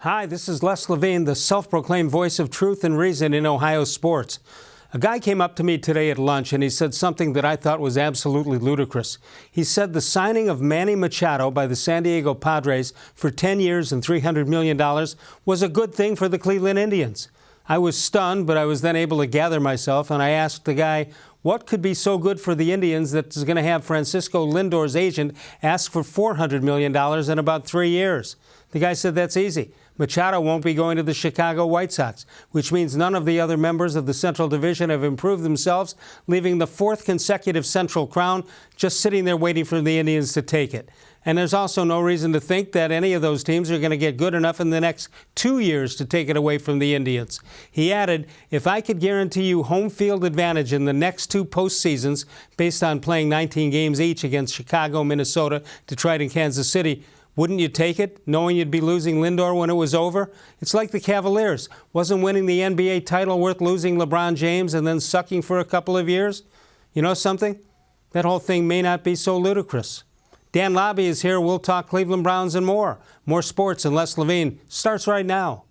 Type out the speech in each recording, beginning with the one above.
Hi, this is Les Levine, the self-proclaimed voice of truth and reason in Ohio sports. A guy came up to me today at lunch and he said something that I thought was absolutely ludicrous. He said the signing of Manny Machado by the San Diego Padres for 10 years and $300 million was a good thing for the Cleveland Indians. I was stunned, but I was then able to gather myself, and I asked the guy, what could be so good for the Indians that's going to have Francisco Lindor's agent ask for $400 million in about 3 years? The guy said that's easy. Machado won't be going to the Chicago White Sox, which means none of the other members of the Central Division have improved themselves, leaving the fourth consecutive Central crown just sitting there waiting for the Indians to take it. And there's also no reason to think that any of those teams are going to get good enough in the next 2 years to take it away from the Indians. He added, if I could guarantee you home field advantage in the next two postseasons based on playing 19 games each against Chicago, Minnesota, Detroit, and Kansas City, wouldn't you take it, knowing you'd be losing Lindor when it was over? It's like the Cavaliers. Wasn't winning the NBA title worth losing LeBron James and then sucking for a couple of years? You know something? That whole thing may not be so ludicrous. Dan Labbe is here. We'll talk Cleveland Browns and more. More sports and Les Levine starts right now.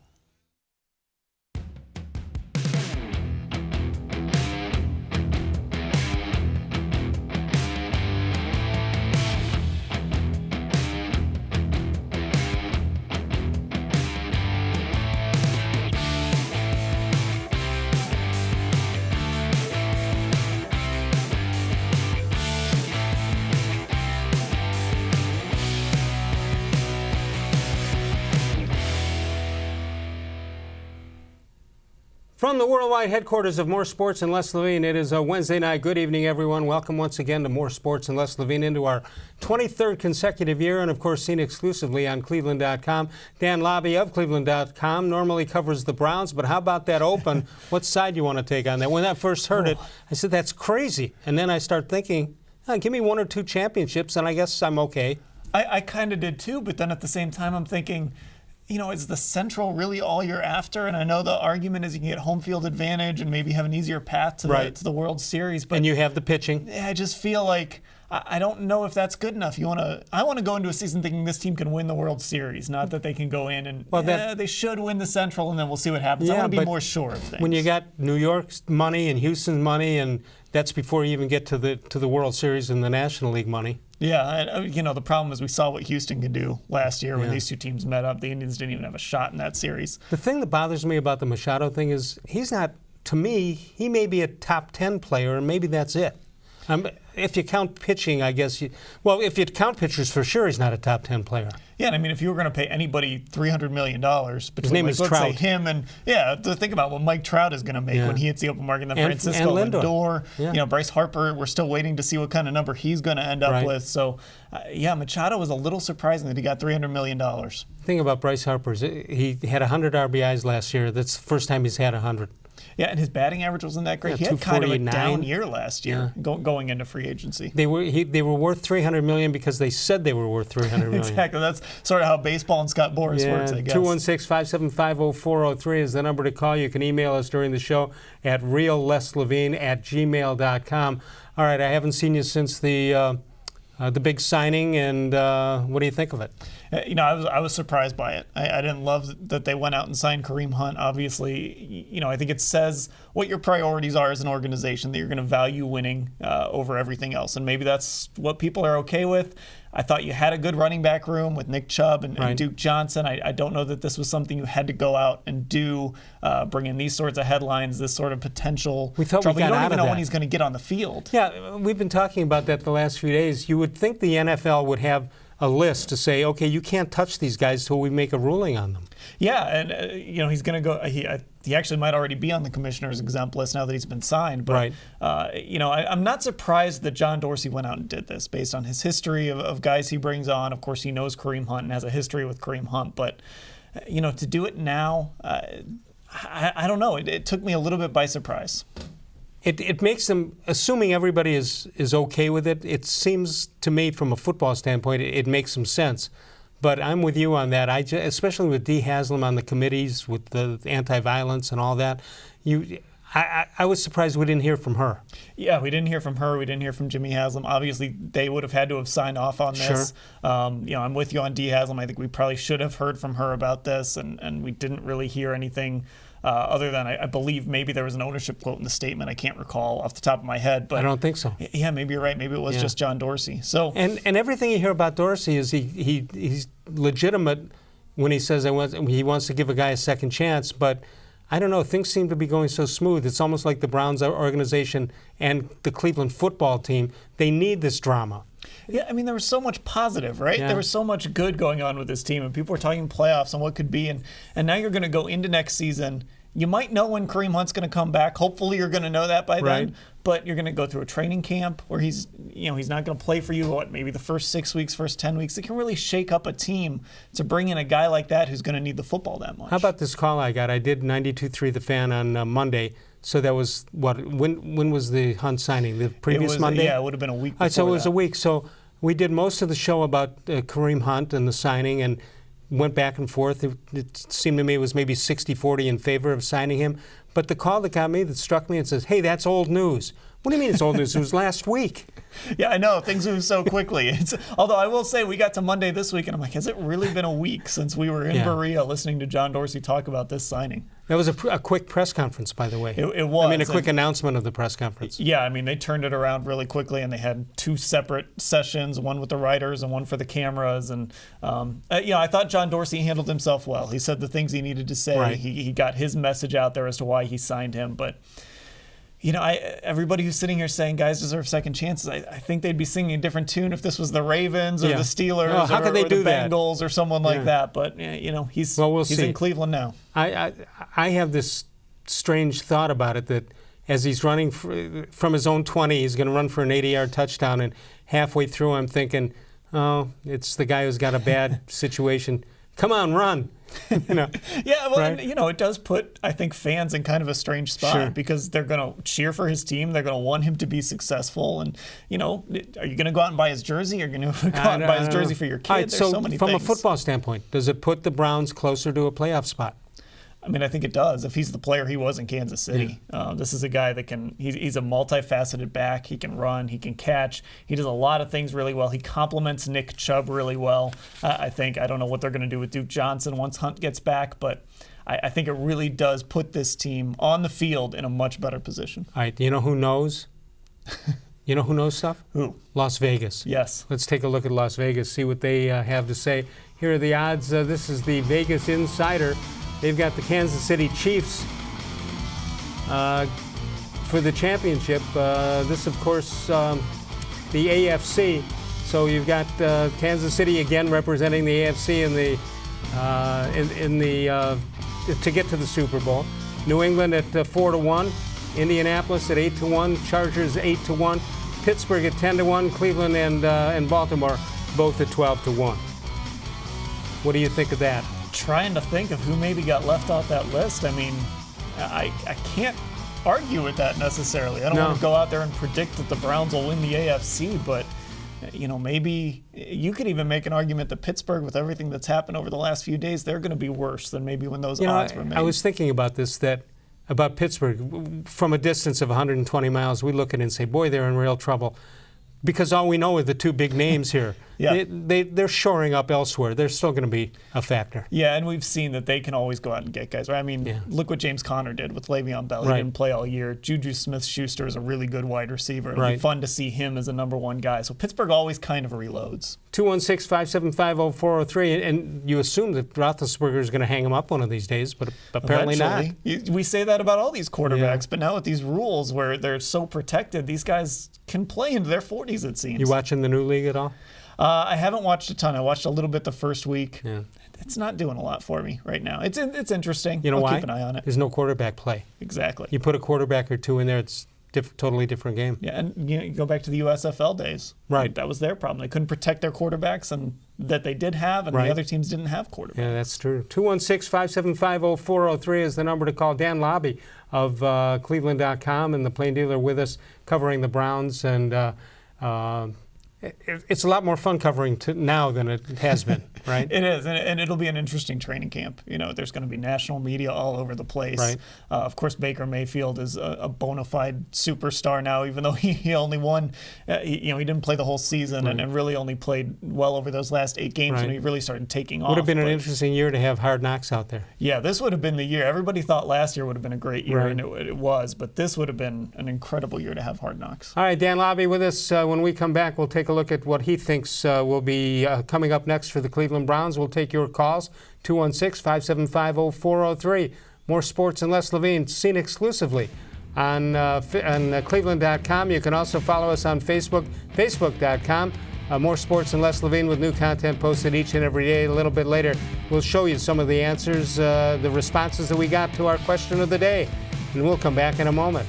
From the worldwide headquarters of More Sports and Les Levine, it is a Wednesday night. Good evening, everyone. Welcome once again to More Sports and Les Levine into our 23rd consecutive year, and of course seen exclusively on cleveland.com. Dan Labbe of cleveland.com normally covers the Browns, but how about that open? What side do you want to take on that? When I first heard it, I said, that's crazy. And then I start thinking, give me one or two championships, and I guess I'm okay. I kind of did too, but then at the same time I'm thinking, is the Central really all you're after? And I know the argument is you can get home field advantage and maybe have an easier path to the World Series. But and you have the pitching. I just feel like I don't know if that's good enough. I want to go into a season thinking this team can win the World Series, not that they can go in and they should win the Central, and then we'll see what happens. I want to be more sure of things. When you got New York's money and Houston's money, and that's before you even get to the World Series and the National League money. Yeah, the problem is we saw what Houston could do last year when these two teams met up. The Indians didn't even have a shot in that series. The thing that bothers me about the Machado thing is he's not, to me, he may be a top 10 player, and maybe that's it. If you count pitching, I guess if you count pitchers, for sure he's not a top 10 player. Yeah, and I mean, if you were going to pay anybody $300 million between, his name is let's Trout. say him and, to think about what Mike Trout is going to make when he hits the open market, and then Francisco Lindor, Bryce Harper, we're still waiting to see what kind of number he's going to end up with. So, Machado was a little surprising that he got $300 million. The thing about Bryce Harper is he had 100 RBIs last year. That's the first time he's had 100. Yeah, and his batting average wasn't that great. He had kind of a down year last year going into free agency. They were worth $300 million because they said they were worth $300 million. Exactly. That's sort of how baseball and Scott Boras works, I guess. 216-575-0403 is the number to call. You can email us during the show at reallesLevine@gmail.com. All right, I haven't seen you since the big signing, and what do you think of it? I was surprised by it. I didn't love that they went out and signed Kareem Hunt. Obviously, I think it says what your priorities are as an organization, that you're going to value winning over everything else. And maybe that's what people are okay with. I thought you had a good running back room with Nick Chubb and Duke Johnson. I don't know that this was something you had to go out and do, bring in these sorts of headlines, this sort of potential trouble. You don't even know when he's going to get on the field. Yeah, we've been talking about that the last few days. You would think the NFL would have a list to say, okay, you can't touch these guys till we make a ruling on them. Yeah, and he's going to go. He actually might already be on the commissioner's exempt list now that he's been signed. But I'm not surprised that John Dorsey went out and did this based on his history of guys he brings on. Of course, he knows Kareem Hunt and has a history with Kareem Hunt. But to do it now, I don't know. It took me a little bit by surprise. It makes them, assuming everybody is okay with it, it seems to me from a football standpoint, it makes some sense. But I'm with you on that. Especially with Dee Haslam on the committees with the anti-violence and all that. I was surprised we didn't hear from her. Yeah, we didn't hear from her. We didn't hear from Jimmy Haslam. Obviously, they would have had to have signed off on this. Sure. I'm with you on D. Haslam. I think we probably should have heard from her about this, and we didn't really hear anything other than I believe maybe there was an ownership quote in the statement. I can't recall off the top of my head. But I don't think so. Yeah, maybe you're right. Maybe it was just John Dorsey. So and everything you hear about Dorsey is he's legitimate when he says he wants to give a guy a second chance, but I don't know. Things seem to be going so smooth. It's almost like the Browns organization and the Cleveland football team, they need this drama. Yeah, I mean, there was so much positive, right? Yeah. There was so much good going on with this team, and people were talking playoffs and what could be, and now you're going to go into next season. You might know when Kareem Hunt's going to come back. Hopefully, you're going to know that by then. But you're going to go through a training camp where he's not going to play for you. Maybe the first 6 weeks, first 10 weeks. It can really shake up a team to bring in a guy like that who's going to need the football that much. How about this call I got? I did 92.3 The Fan on Monday. So that was what? When was the Hunt signing? The previous Monday? Yeah, it would have been a week before so it was that. a week. So we did most of the show about Kareem Hunt and the signing and went back and forth. It seemed to me it was maybe 60-40 in favor of signing him. But the call that got me, that struck me and says, hey, that's old news. What do you mean it's old news? It was last week. Yeah, I know. Things move so quickly. Although I will say we got to Monday this week, and I'm like, has it really been a week since we were in Berea listening to John Dorsey talk about this signing? That was a quick press conference, by the way. It was. I mean, a quick announcement of the press conference. Yeah, I mean, they turned it around really quickly, and they had two separate sessions, one with the writers and one for the cameras. And, I thought John Dorsey handled himself well. He said the things he needed to say. Right. He got his message out there as to why he signed him. But everybody who's sitting here saying guys deserve second chances, I think they'd be singing a different tune if this was the Ravens or the Steelers or the Bengals or someone like that. But he's in Cleveland now. I have this strange thought about it that as he's running from his own 20, he's going to run for an 80-yard touchdown, and halfway through I'm thinking, oh, it's the guy who's got a bad situation. Come on, run. Yeah, well, right? It does put, I think, fans in kind of a strange spot because they're going to cheer for his team. They're going to want him to be successful. And, are you going to go out and buy his jersey? Or are you going to go out and buy his jersey for your kid? Right, There's so many from things. A football standpoint, does it put the Browns closer to a playoff spot? I mean, I think it does. If he's the player he was in Kansas City, this is a guy that he's a multifaceted back. He can run, he can catch. He does a lot of things really well. He complements Nick Chubb really well. I don't know what they're going to do with Duke Johnson once Hunt gets back, but I think it really does put this team on the field in a much better position. All right, you know who knows? You know who knows stuff? Who? Las Vegas. Yes. Let's take a look at Las Vegas, see what they have to say. Here are the odds. This is the Vegas Insider. They've got the Kansas City Chiefs for the championship. This, of course, the AFC. So you've got Kansas City again representing the AFC to get to the Super Bowl. New England at 4-1, Indianapolis at 8-1, Chargers 8-1, Pittsburgh at 10-1, Cleveland and Baltimore both at 12-1. What do you think of that? Trying to think of who maybe got left off that list. I mean, I can't argue with that necessarily. I don't want to go out there and predict that the Browns will win the AFC, but maybe you could even make an argument that Pittsburgh, with everything that's happened over the last few days, they're going to be worse than maybe when those odds were made. I was thinking about this, about Pittsburgh. From a distance of 120 miles, we look at it and say, boy, they're in real trouble. Because all we know are the two big names here. They're shoring up elsewhere. They're still going to be a factor. Yeah, and we've seen that they can always go out and get guys, right? I mean, look what James Conner did with Le'Veon Bell. He didn't play all year. Juju Smith-Schuster is a really good wide receiver. It'll be fun to see him as a number one guy. So Pittsburgh always kind of reloads. 216-575-0403, and you assume that Roethlisberger is going to hang him up one of these days, but apparently not. We say that about all these quarterbacks, but now with these rules where they're so protected, these guys can play into their 40s, it seems. You watching the new league at all? I haven't watched a ton. I watched a little bit the first week. Yeah. It's not doing a lot for me right now. It's interesting. You know why? I'll keep an eye on it. There's no quarterback play. Exactly. You put a quarterback or two in there, it's totally different game. Yeah, and you go back to the USFL days. Right. That was their problem. They couldn't protect their quarterbacks, and that they did have, and the other teams didn't have quarterbacks. Yeah, that's true. 216-575-0403 is the number to call. Dan Labbe of cleveland.com and the Plain Dealer with us covering the Browns, and it's a lot more fun covering now than it has been. right? It is, and it'll be an interesting training camp. There's going to be national media all over the place. Right. Of course, Baker Mayfield is a bona fide superstar now, even though he only won. He didn't play the whole season, Right. and really only played well over those last 8 games Right. when he really started taking off. Would have been an interesting year to have Hard Knocks out there. Yeah, this would have been the year. Everybody thought last year would have been a great year, Right. and it was. But this would have been an incredible year to have Hard Knocks. All right, Dan Labbe with us. When we come back, we'll take a look at what he thinks will be coming up next for the Cleveland Browns. We'll take your calls, 216-575-0403. More sports and less Levine, seen exclusively on cleveland.com. You can also follow us on Facebook, facebook.com. More sports and less Levine with new content posted each and every day. A little bit later, we'll show you some of the answers, the responses that we got to our question of the day. And we'll come back in a moment.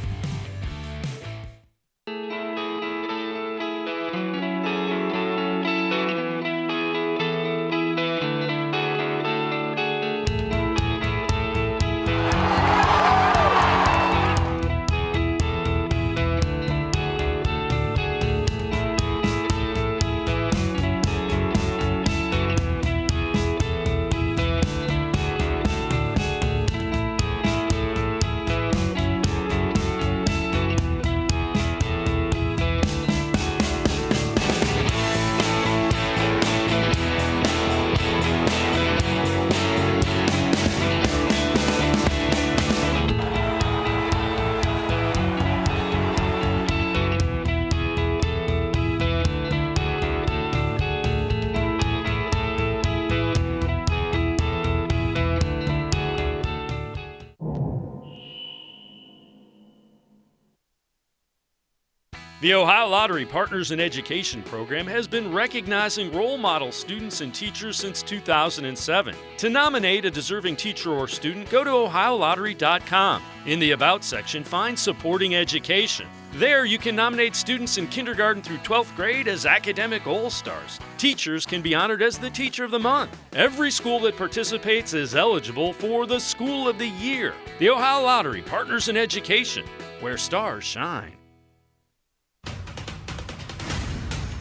The Ohio Lottery Partners in Education program has been recognizing role model students and teachers since 2007. To nominate a deserving teacher or student, go to OhioLottery.com. In the About section, find Supporting Education. There, you can nominate students in kindergarten through 12th grade as academic all-stars. Teachers can be honored as the Teacher of the Month. Every school that participates is eligible for the School of the Year. The Ohio Lottery Partners in Education, where stars shine.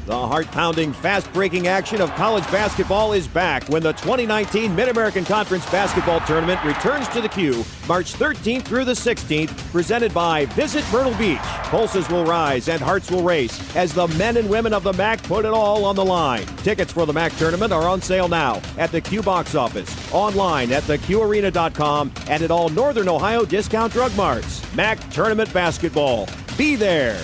The heart-pounding, fast-breaking action of college basketball is back when the 2019 Mid-American Conference Basketball Tournament returns to the Q March 13th through the 16th, presented by Visit Myrtle Beach. Pulses will rise and hearts will race as the men and women of the MAC put it all on the line. Tickets for the MAC tournament are on sale now at the Q box office, online at theqarena.com, and at all Northern Ohio discount drug marts. MAC Tournament Basketball. Be there.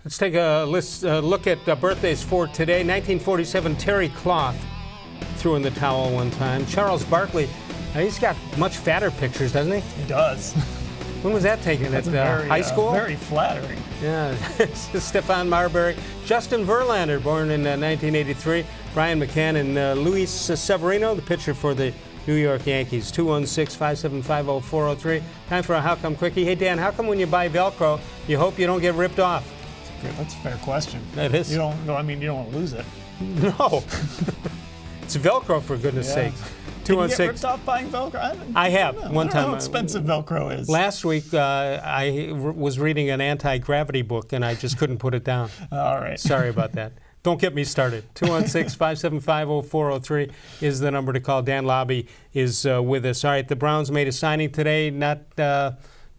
Let's take a look at birthdays for today. 1947, Terry Cloth threw in the towel one time. Charles Barkley, he's got much fatter pictures, doesn't he? He does. When was that taken? That's at high school? Very flattering. Yeah. Stefan Marbury. Justin Verlander, born in 1983. Brian McCann and Luis Severino, the pitcher for the New York Yankees. 216-575-0403. Time for a How Come Quickie. Hey, Dan, how come when you buy Velcro, you hope you don't get ripped off? That's a fair question. That is. You don't want to lose it. No. It's Velcro, for goodness sakes. Did you get ripped off buying Velcro? I have, one I don't know time. how expensive Velcro is. Last week, I was reading an anti-gravity book, and I just couldn't put it down. All right. Sorry about that. Don't get me started. 216-575-0403 is the number to call. Dan Labbe is with us. All right, the Browns made a signing today, not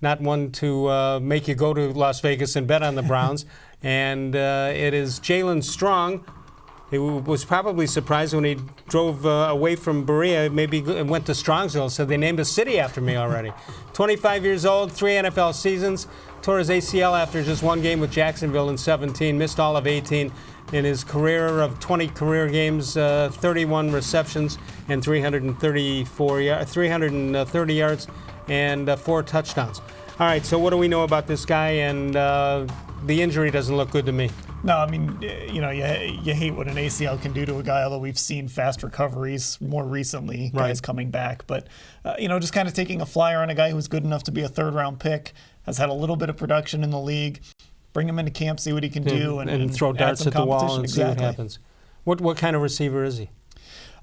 one to make you go to Las Vegas and bet on the Browns. And it is Jalen Strong. He was probably surprised when he drove away from Berea, maybe went to Strongsville, said they named a city after me already. 25 years old, 3 NFL seasons, tore his ACL after just one game with Jacksonville in 17, missed all of 18. In his career of 20 career games, 31 receptions and 330 yards and 4 touchdowns. All right, so what do we know about this guy? And the injury doesn't look good to me. No, I mean, you hate what an ACL can do to a guy, although we've seen fast recoveries more recently, guys coming back. But, just kind of taking a flyer on a guy who's good enough to be a third-round pick, has had a little bit of production in the league. Bring him into camp, see what he can do. And throw darts at the wall and see what happens. What kind of receiver is he?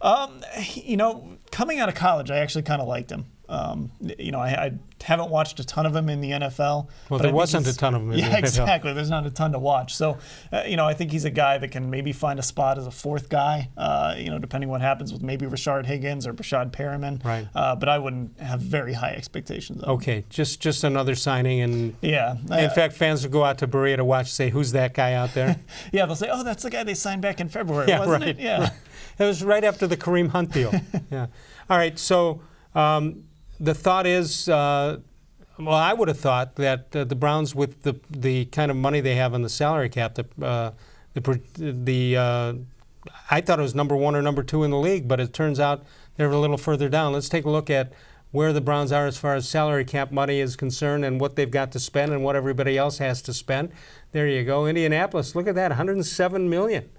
Coming out of college, I actually kind of liked him. I haven't watched a ton of him in the NFL. Well, there wasn't a ton of him in the NFL. Yeah, exactly. There's not a ton to watch. So, I think he's a guy that can maybe find a spot as a fourth guy, depending what happens with maybe Rashard Higgins or Brashad Perriman. Right. But I wouldn't have very high expectations of him. Okay, just another signing. And yeah. In fact, fans will go out to Berea to watch, say, who's that guy out there? Yeah, they'll say, oh, that's the guy they signed back in February, yeah, wasn't right, it? Yeah. Right. It was right after the Kareem Hunt deal. Yeah. All right, so the thought is, I would have thought that the Browns, with the kind of money they have on the salary cap, I thought it was number 1 or number 2 in the league, but it turns out they're a little further down. Let's take a look at where the Browns are as far as salary cap money is concerned and what they've got to spend and what everybody else has to spend. There you go. Indianapolis, look at that, $107 million.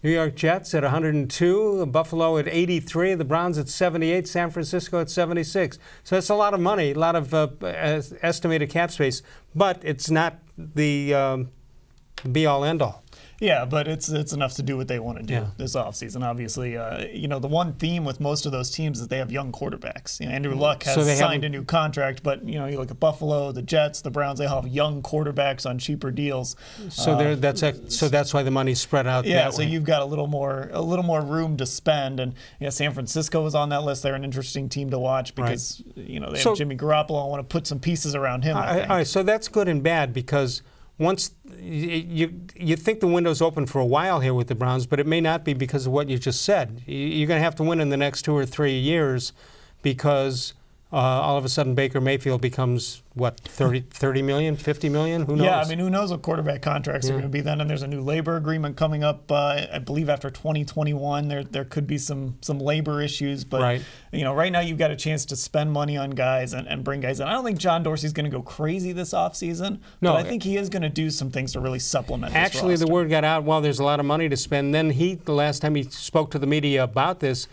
New York Jets at 102, Buffalo at 83, the Browns at 78, San Francisco at 76. So that's a lot of money, a lot of estimated cap space, but it's not the be-all, end-all. Yeah, but it's enough to do what they want to do this offseason. Obviously, the one theme with most of those teams is they have young quarterbacks. Andrew Luck has signed a new contract, but you look at Buffalo, the Jets, the Browns. They have young quarterbacks on cheaper deals. So that's why the money's spread out. Yeah, that so way. You've got a little more room to spend, and San Francisco is on that list. They're an interesting team to watch because they have Jimmy Garoppolo. I want to put some pieces around him. All right, so that's good and bad because. Once you think the window's open for a while here with the Browns, but it may not be because of what you just said. You're going to have to win in the next 2 or 3 years because all of a sudden Baker Mayfield becomes, what, 30 million, 50 million? Who knows? Yeah, who knows what quarterback contracts are going to be then. And there's a new labor agreement coming up, I believe, after 2021. There could be some labor issues. But, right now you've got a chance to spend money on guys and bring guys in. I don't think John Dorsey's going to go crazy this offseason. No, but I think he is going to do some things to really supplement this Actually, roster. the word got out, well, there's a lot of money to spend. Then the last time he spoke to the media about this,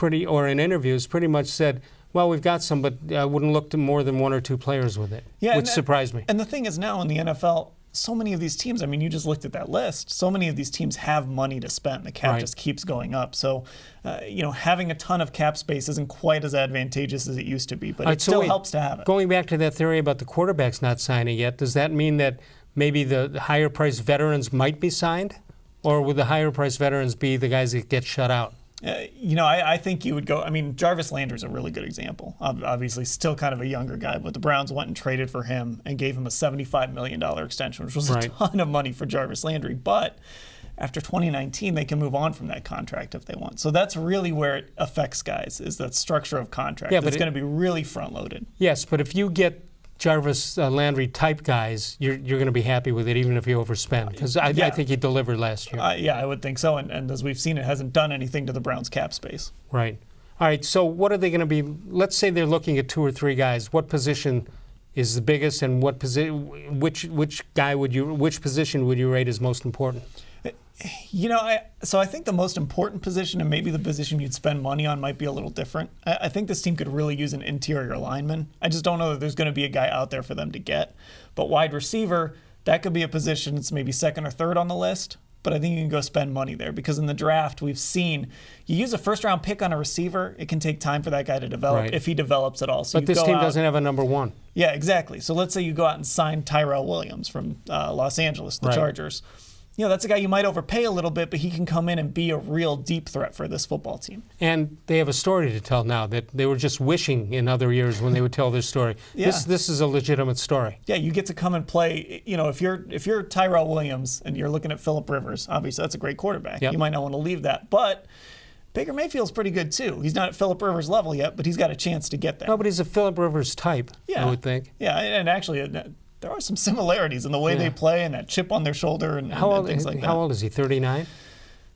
or in interviews, pretty much said, well, we've got some, but I wouldn't look to more than 1 or 2 players with it, which surprised me. And the thing is now in the NFL, so many of these teams, you just looked at that list, so many of these teams have money to spend. The cap just keeps going up. So, having a ton of cap space isn't quite as advantageous as it used to be, but it still helps to have it. Going back to that theory about the quarterbacks not signing yet, does that mean that maybe the higher-priced veterans might be signed? Or would the higher-priced veterans be the guys that get shut out? I think you would go. Jarvis Landry's a really good example. Obviously, still kind of a younger guy, but the Browns went and traded for him and gave him a $75 million extension, which was a ton of money for Jarvis Landry. But after 2019, they can move on from that contract if they want. So that's really where it affects guys, is that structure of contract. Yeah, it's going to be really front-loaded. Yes, but if you get Jarvis Landry type guys, you're going to be happy with it even if you overspend, because I think he delivered last year. Yeah, I would think so, and as we've seen, it hasn't done anything to the Browns' cap space. Right. All right, so what are they going to be? Let's say they're looking at 2 or 3 guys. What position is the biggest, and which position would you rate as most important? I think the most important position, and maybe the position you'd spend money on, might be a little different. I think this team could really use an interior lineman. I just don't know that there's going to be a guy out there for them to get. But wide receiver, that could be a position that's maybe 2nd or 3rd on the list. But I think you can go spend money there because in the draft, we've seen you use a first-round pick on a receiver, it can take time for that guy to develop if he develops at all. So but this team doesn't have a number 1. Yeah, exactly. So let's say you go out and sign Tyrell Williams from Los Angeles, the Chargers. That's a guy you might overpay a little bit, but he can come in and be a real deep threat for this football team. And they have a story to tell now that they were just wishing in other years when they would tell their story. This is a legitimate story. Yeah, you get to come and play. If you're Tyrell Williams and you're looking at Phillip Rivers, obviously that's a great quarterback. Yep. You might not want to leave that, but Baker Mayfield's pretty good too. He's not at Phillip Rivers level yet, but he's got a chance to get there. No, but he's a Phillip Rivers type, I would think. Yeah, and actually there are some similarities in the way they play and that chip on their shoulder and things like that. How old is he, 39?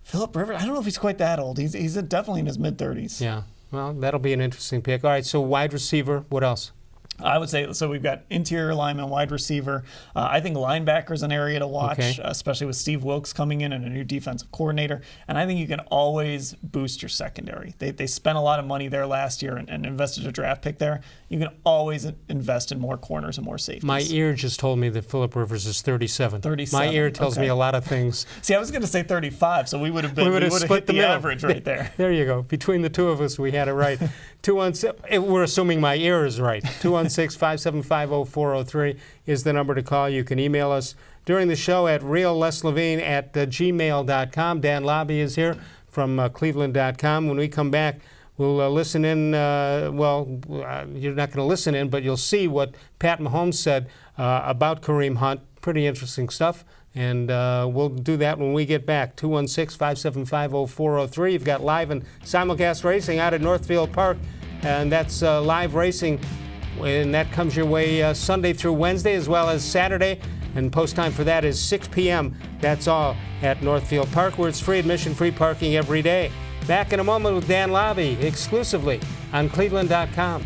Phillip Rivers, I don't know if he's quite that old. He's definitely in his mid-30s. Yeah, well, that'll be an interesting pick. All right, so wide receiver, what else? I would say, so we've got interior lineman, wide receiver. I think linebacker is an area to watch, especially with Steve Wilkes coming in and a new defensive coordinator. And I think you can always boost your secondary. They spent a lot of money there last year and invested a draft pick there. You can always invest in more corners and more safeties. My ear just told me that Phillip Rivers is 37. 37. My ear tells me a lot of things. See, I was going to say 35, so we would have hit the average right there. There you go. Between the two of us, we had it right. 216. We're assuming my ear is right. 216-575-0403 is the number to call. You can email us during the show at reallesslevine@gmail.com. Dan Labbe is here from cleveland.com. When we come back, we'll listen in. You're not going to listen in, but you'll see what Pat Mahomes said about Kareem Hunt. Pretty interesting stuff. And we'll do that when we get back. 216-575-0403. You've got live and simulcast racing out at Northfield Park. And that's live racing. And that comes your way Sunday through Wednesday as well as Saturday. And post time for that is 6 p.m. That's all at Northfield Park, where it's free admission, free parking every day. Back in a moment with Dan Labbe, exclusively on cleveland.com.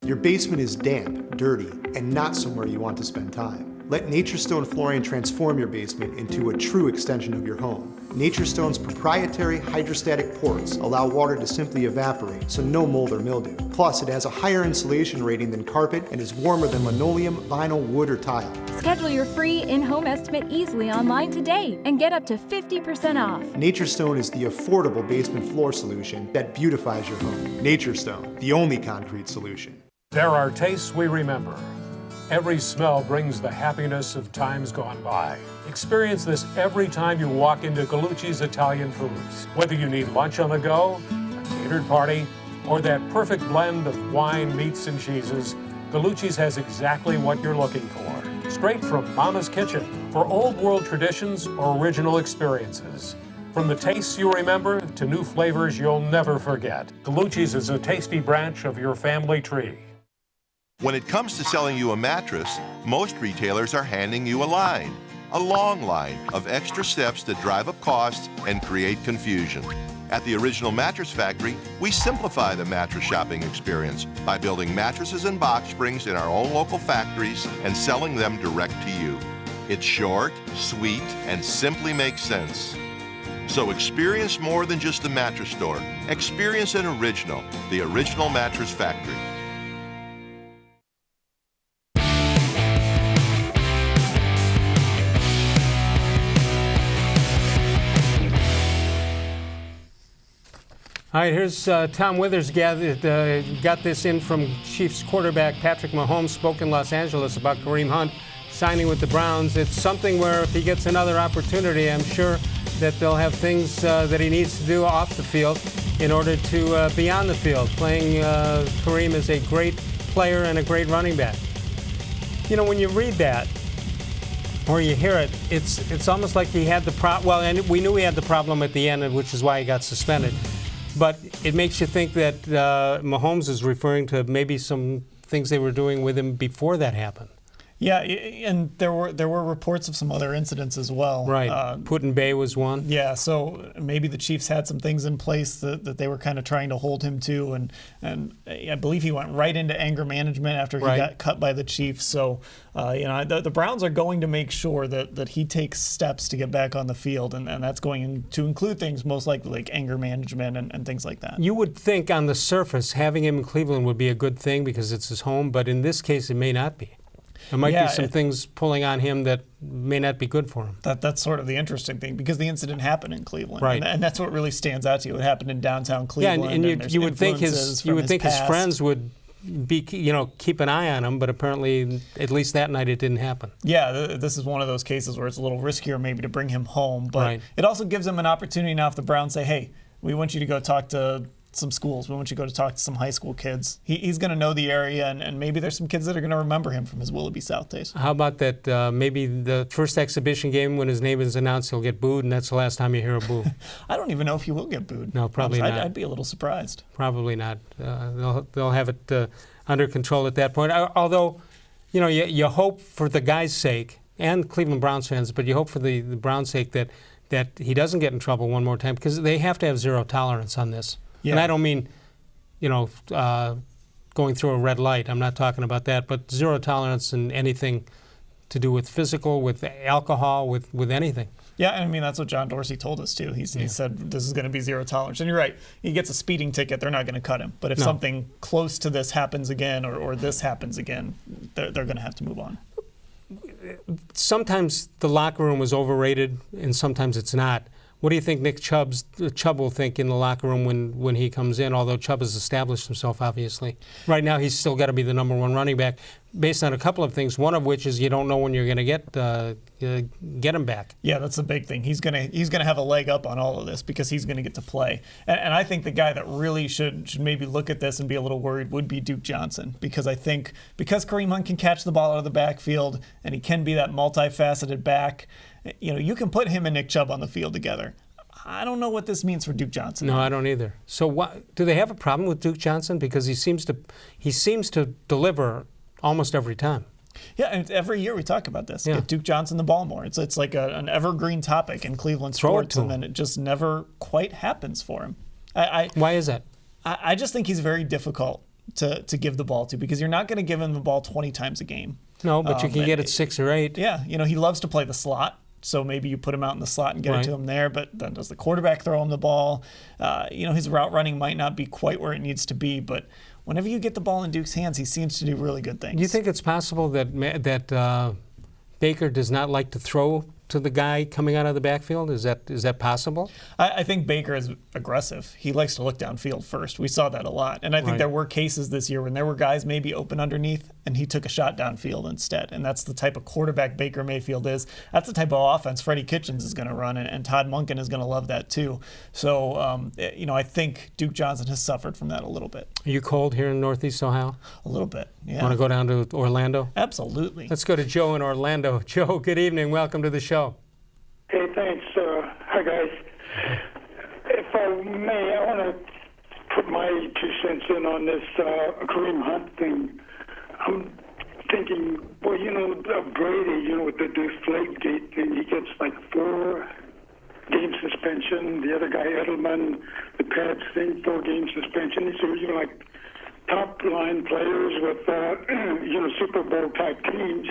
Your basement is damp, dirty, and not somewhere you want to spend time. Let Nature Stone Flooring transform your basement into a true extension of your home. Nature Stone's proprietary hydrostatic ports allow water to simply evaporate, so no mold or mildew. Plus, it has a higher insulation rating than carpet and is warmer than linoleum, vinyl, wood, or tile. Schedule your free in-home estimate easily online today and get up to 50% off. Nature Stone is the affordable basement floor solution that beautifies your home. Nature Stone, the only concrete solution. There are tastes we remember. Every smell brings the happiness of times gone by. Experience this every time you walk into Gallucci's Italian Foods. Whether you need lunch on the go, a catered party, or that perfect blend of wine, meats, and cheeses, Gallucci's has exactly what you're looking for. Straight from Mama's Kitchen for old world traditions or original experiences. From the tastes you remember to new flavors you'll never forget, Gallucci's is a tasty branch of your family tree. When it comes to selling you a mattress, most retailers are handing you a long line of extra steps that drive up costs and create confusion. At the Original Mattress Factory, we simplify the mattress shopping experience by building mattresses and box springs in our own local factories and selling them direct to you. It's short, sweet, and simply makes sense. So experience more than just the mattress store. Experience an original, the Original Mattress Factory. All right, here's Tom Withers got this in from Chiefs quarterback Patrick Mahomes. Spoke in Los Angeles about Kareem Hunt signing with the Browns. It's something where if he gets another opportunity, I'm sure that they'll have things that he needs to do off the field in order to be on the field. Playing Kareem is a great player and a great running back. You know, when you read that or you hear it, it's almost like he had the problem. Well, and we knew he had the problem at the end, which is why he got suspended. But it makes you think that Mahomes is referring to maybe some things they were doing with him before that happened. Yeah, and there were reports of some other incidents as well. Right. Put-in-Bay was one. Yeah, so maybe the Chiefs had some things in place that they were kind of trying to hold him to, and I believe he went right into anger management after he got cut by the Chiefs. So, the Browns are going to make sure that he takes steps to get back on the field, and that's going to include things most likely like anger management and things like that. You would think on the surface having him in Cleveland would be a good thing because it's his home, but in this case it may not be. There might be some things pulling on him that may not be good for him. That's sort of the interesting thing because the incident happened in Cleveland, right? And that's what really stands out to you. It happened in downtown Cleveland. Yeah, and you would think his friends would be keep an eye on him, but apparently at least that night it didn't happen. Yeah, this is one of those cases where it's a little riskier maybe to bring him home, but it also gives him an opportunity now if the Browns say, hey, we want you to go talk to some schools. We want you to go to talk to some high school kids. He's going to know the area, and maybe there's some kids that are going to remember him from his Willoughby South days. How about that maybe the first exhibition game when his name is announced, he'll get booed, and that's the last time you hear a boo? I don't even know if he will get booed. No, probably not. I'd be a little surprised. Probably not. They'll have it under control at that point. Although, you hope for the guy's sake, and Cleveland Browns fans, but you hope for the Browns' sake that he doesn't get in trouble one more time because they have to have zero tolerance on this. Yeah. And I don't mean, going through a red light. I'm not talking about that, but zero tolerance in anything to do with physical, with alcohol, with anything. Yeah, I mean, that's what John Dorsey told us, too. He said this is going to be zero tolerance. And you're right. He gets a speeding ticket, they're not going to cut him. But if something close to this happens again or this happens again, they're going to have to move on. Sometimes the locker room is overrated, and sometimes it's not. What do you think Nick Chubb will think in the locker room when he comes in, although Chubb has established himself, obviously? Right now, he's still got to be the number one running back based on a couple of things, one of which is you don't know when you're going to get him back. Yeah, that's the big thing. He's gonna have a leg up on all of this because he's going to get to play. And I think the guy that really should maybe look at this and be a little worried would be Duke Johnson, because I think because Kareem Hunt can catch the ball out of the backfield and he can be that multifaceted back, you can put him and Nick Chubb on the field together. I don't know what this means for Duke Johnson. No, I don't either. So do they have a problem with Duke Johnson? Because he seems to deliver almost every time. Yeah, and every year we talk about this. Yeah. Get Duke Johnson the ball more. It's like an evergreen topic in Cleveland sports, and then it just never quite happens for him. Why is that? I just think he's very difficult to give the ball to, because you're not going to give him the ball 20 times a game. No, but you can get it 6 or 8. Yeah, he loves to play the slot. So maybe you put him out in the slot and get it to him there, but then does the quarterback throw him the ball? His route running might not be quite where it needs to be, but whenever you get the ball in Duke's hands, he seems to do really good things. Do you think it's possible that Baker does not like to throw to the guy coming out of the backfield? Is that possible? I think Baker is aggressive. He likes to look downfield first. We saw that a lot. And I think there were cases this year when there were guys maybe open underneath and he took a shot downfield instead. And that's the type of quarterback Baker Mayfield is. That's the type of offense Freddie Kitchens is going to run, and Todd Monken is going to love that too. So, I think Duke Johnson has suffered from that a little bit. Are you cold here in Northeast Ohio? A little bit, yeah. Want to go down to Orlando? Absolutely. Let's go to Joe in Orlando. Joe, good evening. Welcome to the show. Hey, thanks. Hi, guys. If I may, I want to put my 2 cents in on this Kareem Hunt thing. I'm thinking, well, Brady, with the Deflategate thing, he gets like 4-game suspension. The other guy, Edelman, the pads thing, 4-game suspension. These are like top-line players with, Super Bowl type teams.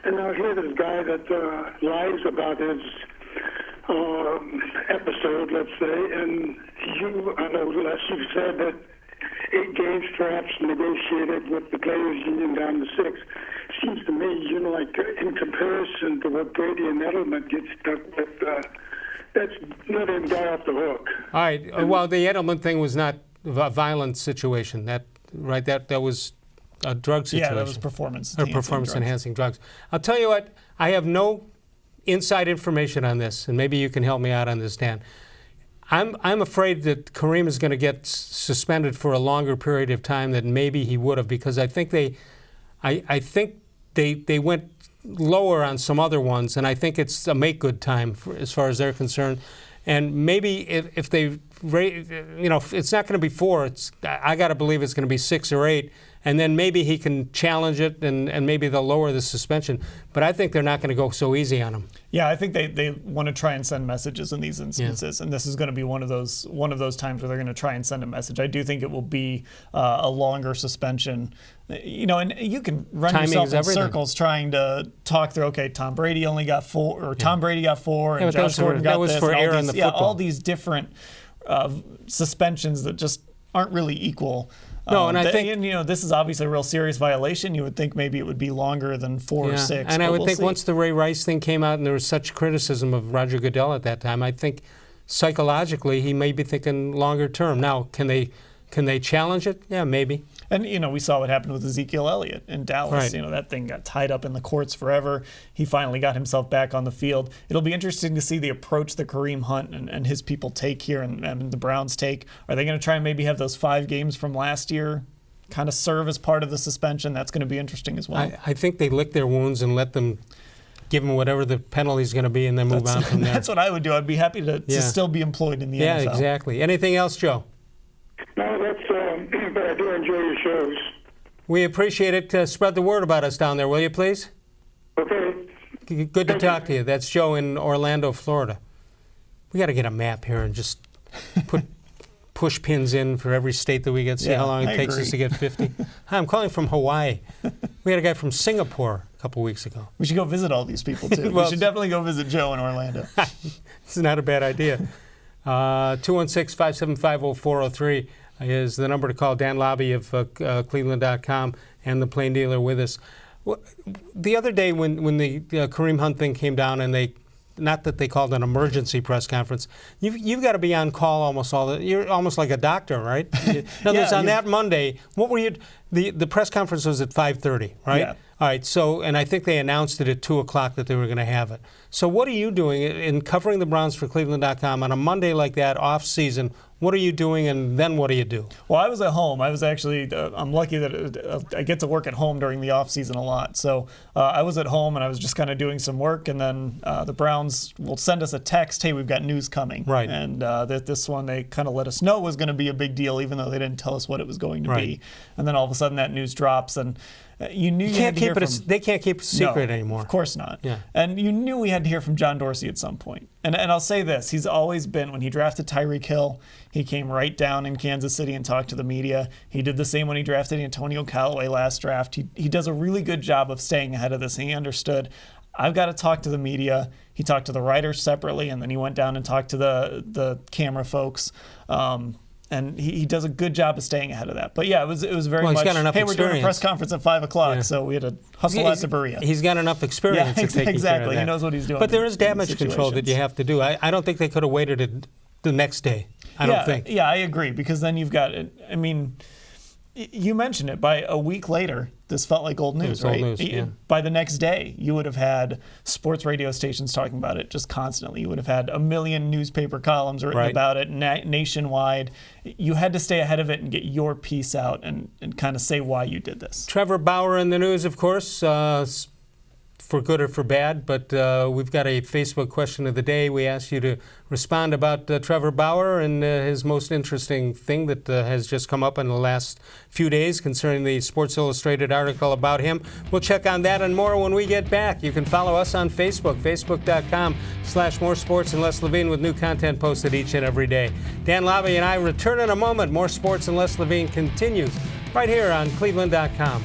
And now here this guy that lies about his episode, let's say, and I know Les, you said that 8 games perhaps negotiated with the players' union down to 6. Seems to me, in comparison to what Brady and Edelman get stuck with, that's letting him guy off the hook. All right. Well, the Edelman thing was not a violent situation. That was a drug situation. Yeah, that was performance-enhancing drugs. I'll tell you what, I have no inside information on this, and maybe you can help me out on this, Dan. I'm afraid that Kareem is going to get suspended for a longer period of time than maybe he would have, because I think they went lower on some other ones, and I think it's a make-good time as far as they're concerned. And maybe if they, it's not going to be 4. I got to believe it's going to be 6 or 8. And then maybe he can challenge it, and maybe they'll lower the suspension. But I think they're not going to go so easy on him. Yeah, I think they want to try and send messages in these instances, and this is going to be one of those times where they're going to try and send a message. I do think it will be a longer suspension. And you can run yourself in circles trying to talk through. Okay, Tom Brady only got 4, or Tom Brady got 4, and Josh Gordon got this. That was for error in the football. Yeah, all these different suspensions that just aren't really equal. No, and I think this is obviously a real serious violation. You would think maybe it would be longer than 4 or 6. And I would think once the Ray Rice thing came out and there was such criticism of Roger Goodell at that time, I think psychologically he may be thinking longer term. Now, can they challenge it? Yeah, maybe. And, we saw what happened with Ezekiel Elliott in Dallas. Right. That thing got tied up in the courts forever. He finally got himself back on the field. It'll be interesting to see the approach that Kareem Hunt and his people take here and the Browns take. Are they going to try and maybe have those 5 games from last year kind of serve as part of the suspension? That's going to be interesting as well. I think they lick their wounds and let them give them whatever the penalty is going to be and then move on from there. That's what I would do. I'd be happy to still be employed in the NFL. Yeah, exactly. Anything else, Joe? No, that's, but I do enjoy your shows. We appreciate it. Spread the word about us down there, will you, please? Okay. Good to talk to you. That's Joe in Orlando, Florida. We got to get a map here and just push pins in for every state that we get, see how long it takes us to get 50. Hi, I'm calling from Hawaii. We had a guy from Singapore a couple weeks ago. We should go visit all these people, too. Well, we should definitely go visit Joe in Orlando. It's not a bad idea. 216-575-0403 is the number to call. Dan Labbe of cleveland.com and the Plain Dealer with us. The other day when the Kareem Hunt thing came down and not that they called an emergency press conference, you've got to be on call almost you're almost like a doctor, right? In other words, on that Monday, what were you, the press conference was at 5:30, right? Yeah. All right, so, and I think they announced it at 2 o'clock that they were going to have it. So what are you doing in covering the Browns for cleveland.com on a Monday like that, off season? What are you doing, and then what do you do? Well, I was at home. I was actually, I'm lucky that I get to work at home during the off season a lot. So I was at home, and I was just kind of doing some work, and then the Browns will send us a text, hey, we've got news coming. Right. And this one, they kind of let us know was going to be a big deal, even though they didn't tell us what it was going to be. And then all of a sudden that news drops, and you knew you had to hear from... They can't keep it a secret anymore. Of course not. Yeah. And you knew we had to hear from John Dorsey at some point. And I'll say this, he's always been, when he drafted Tyreek Hill, he came right down in Kansas City and talked to the media. He did the same when he drafted Antonio Callaway last draft. He does a really good job of staying ahead of this. And he understood, I've got to talk to the media. He talked to the writers separately, and then he went down and talked to the camera folks. And he does a good job of staying ahead of that. But yeah, it was very much, hey, we're doing a press conference at 5 o'clock, so we had to hustle out to Berea. He's got enough experience to take exactly. care of that. He knows what he's doing. But there is damage control that you have to do. I don't think they could have waited it the next day. I don't think. Yeah, I agree, because then you've got, I mean, you mentioned it, by a week later, this felt like old news, right? Old news, yeah. By the next day, you would have had sports radio stations talking about it just constantly. You would have had a million newspaper columns written about it nationwide. You had to stay ahead of it and get your piece out and kind of say why you did this. Trevor Bauer in the news, of course, for good or for bad, but we've got a Facebook question of the day. We asked you to respond about Trevor Bauer and his most interesting thing that has just come up in the last few days concerning the Sports Illustrated article about him. We'll check on that and more when we get back. You can follow us on Facebook, facebook.com/More Sports and Les Levine, with new content posted each and every day. Dan Labbe and I return in a moment. More Sports and Les Levine continues right here on cleveland.com.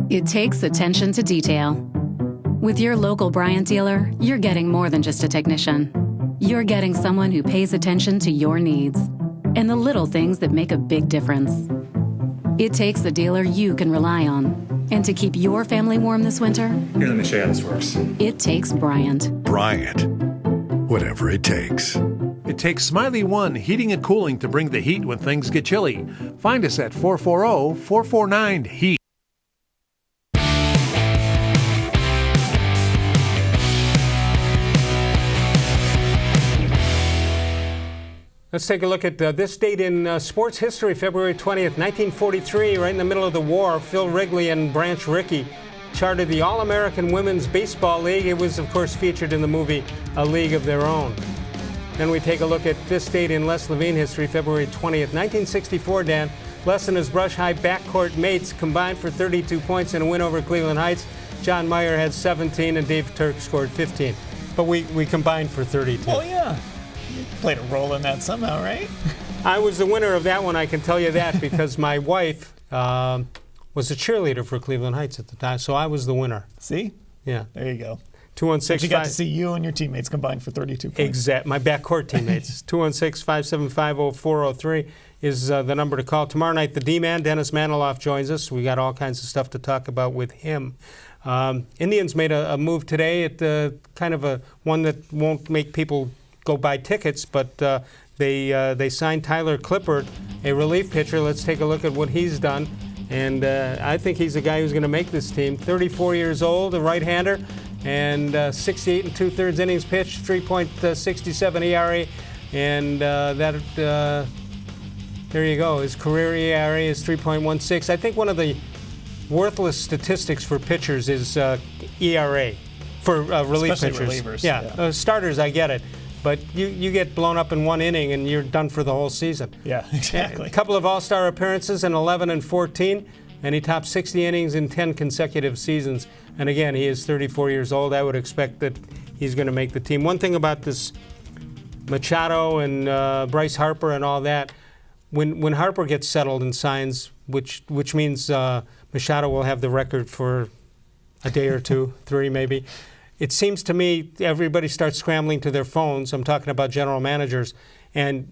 It takes attention to detail. With your local Bryant dealer, you're getting more than just a technician. You're getting someone who pays attention to your needs and the little things that make a big difference. It takes a dealer you can rely on. And to keep your family warm this winter, here, let me show you how this works. It takes Bryant. Bryant. Whatever it takes. It takes Smiley One Heating and Cooling to bring the heat when things get chilly. Find us at 440-449-HEAT. Let's take a look at this date in sports history, February 20th, 1943, right in the middle of the war. Phil Wrigley and Branch Rickey charted the All-American Women's Baseball League. It was, of course, featured in the movie A League of Their Own. Then we take a look at this date in Les Levine history, February 20th, 1964, Dan. Les and his Brush High backcourt mates combined for 32 points in a win over Cleveland Heights. John Meyer had 17 and Dave Turk scored 15. But we combined for 32. Oh, yeah. You played a role in that somehow, right? I was the winner of that one, I can tell you that, because my wife was a cheerleader for Cleveland Heights at the time, so I was the winner. See? Yeah. There you go. 216. You got to see you and your teammates combined for 32 points. Exact. My backcourt teammates. 216-575-0403 is the number to call. Tomorrow night, the D-man, Dennis Maniloff, joins us. We got all kinds of stuff to talk about with him. Indians made a move today at kind of a one that won't make people go buy tickets, but they signed Tyler Clippard, a relief pitcher. Let's take a look at what he's done. And I think he's the guy who's going to make this team. 34 years old, a right-hander, and 68 2/3 innings pitched, 3.67 ERA, and there you go. His career ERA is 3.16. I think one of the worthless statistics for pitchers is ERA for relief Especially pitchers. relievers. Yeah. Starters, I get it. But you get blown up in one inning and you're done for the whole season. Yeah, exactly. A couple of all-star appearances in 11 and 14, and he topped 60 innings in 10 consecutive seasons. And again, he is 34 years old. I would expect that he's going to make the team. One thing about this Machado and Bryce Harper and all that, when Harper gets settled and signs, which means Machado will have the record for a day or two, 3 maybe. It seems to me everybody starts scrambling to their phones. I'm talking about general managers. And